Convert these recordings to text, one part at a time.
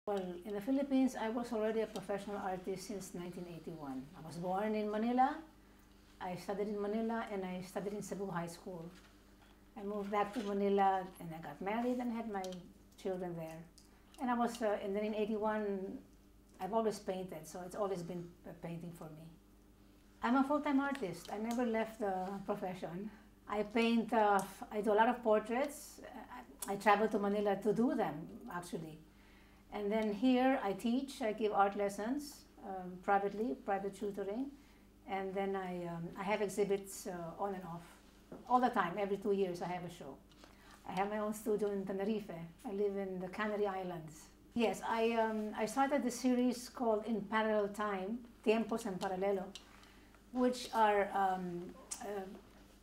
Well, in the Philippines, I was already a professional artist since 1981. I was born in Manila, I studied in Manila, and I studied in Cebu High School. I moved back to Manila, and I got married and had my children there. And I was, and then in 81, I've always painted, so it's always been painting for me. I'm a full-time artist. I never left the profession. I paint, I do a lot of portraits. I travel to Manila to do them, actually. And then here I teach, I give art lessons privately, private tutoring. And then I have exhibits on and off, all the time. Every 2 years I have a show. I have my own studio in Tenerife. I live in the Canary Islands. Yes, I started the series called In Parallel Time, Tiempos en Paralelo, which are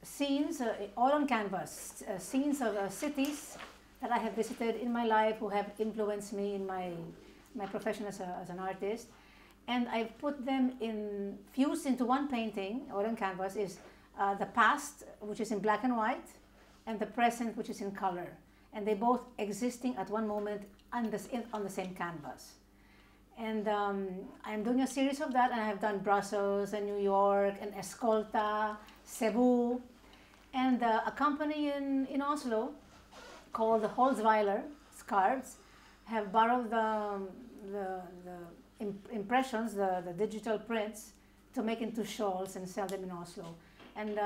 scenes, all on canvas, scenes of cities that I have visited in my life who have influenced me in my profession as an artist. And I've put them fused into one painting, all on canvas, is the past, which is in black and white, and the present, which is in color. And they both existing at one moment on the same canvas. And I'm doing a series of that, and I have done Brussels and New York and Escolta, Cebu, and a company in Oslo called the Holzweiler Scarves have borrowed the impressions, the digital prints, to make into shawls and sell them in Oslo. And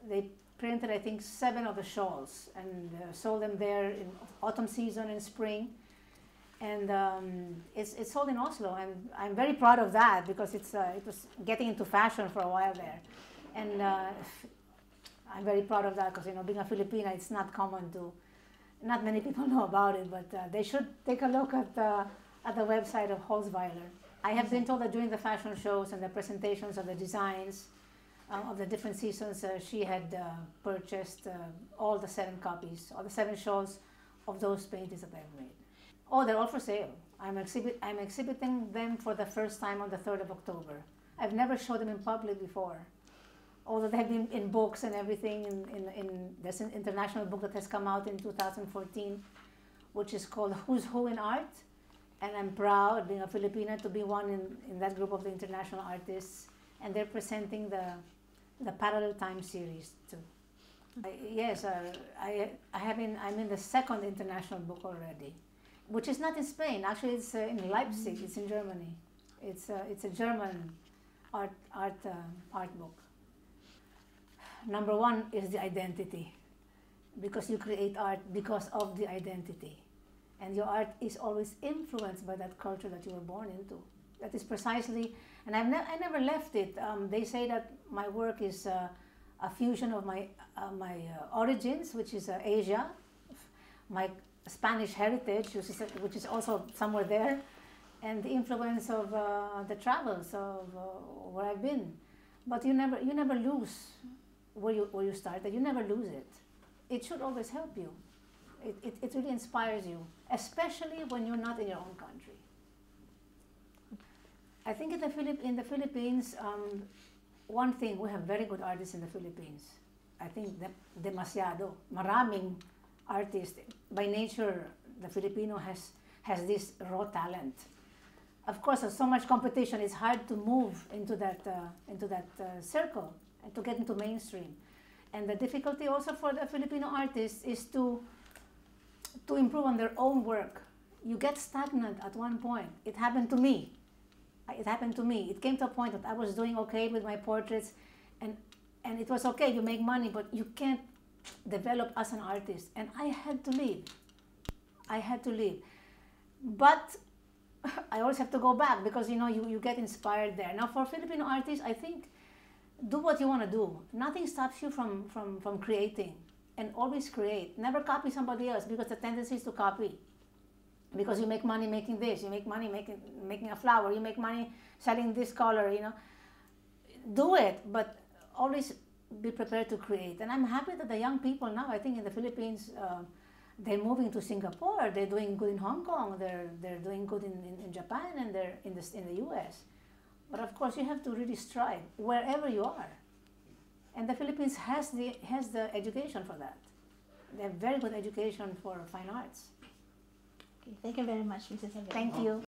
they printed, I think, 7 of the shawls and sold them there in autumn season and spring. And it's sold in Oslo, and I'm very proud of that because it was getting into fashion for a while there. And I'm very proud of that because, you know, being a Filipina, it's not common to, not many people know about it, but they should take a look at the website of Holzweiler. I have been told that during the fashion shows and the presentations of the designs of the different seasons, she had purchased all the 7 copies, all the 7 shawls of those paintings that I've made. Oh, they're all for sale. I'm exhibiting them for the first time on the 3rd of October. I've never showed them in public before. Although they've been in books and everything, there's an international book that has come out in 2014, which is called Who's Who in Art. And I'm proud, being a Filipina, to be one in that group of the international artists. And they're presenting the Parallel Time series too. Yes, I'm in the 2nd international book already, which is not in Spain. Actually, it's in Leipzig. It's in Germany. It's a German art book. Number 1 is the identity, because you create art because of the identity. And your art is always influenced by that culture that you were born into. That is precisely, and I never left it. They say that my work is a fusion of my origins, which is Asia, my Spanish heritage, which is also somewhere there, and the influence of the travels of where I've been. But you never lose where you started. You never lose it. It should always help you. It really inspires you, especially when you're not in your own country. I think in the Philippines, one thing, we have very good artists in the Philippines. I think demasiado, maraming artists. By nature, the Filipino has this raw talent. Of course, there's so much competition. It's hard to move into that circle and to get into mainstream. And the difficulty also for the Filipino artists is to improve on their own work. You get stagnant at one point. It happened to me. It came to a point that I was doing okay with my portraits, and it was okay, you make money, but you can't develop as an artist. And I had to leave. But I always have to go back because, you know, you get inspired there. Now, for Filipino artists, I think, do what you want to do. Nothing stops you from creating, and always create. Never copy somebody else, because the tendency is to copy. Because you make money making this, you make money making a flower, you make money selling this color, you know. Do it, but always be prepared to create. And I'm happy that the young people now, I think in the Philippines, they're moving to Singapore, they're doing good in Hong Kong, they're doing good in Japan, and they're in the US. But of course, you have to really strive wherever you are. And the Philippines has the education for that. They have very good education for fine arts. Okay, thank you very much, Mrs. Isabel. Thank you.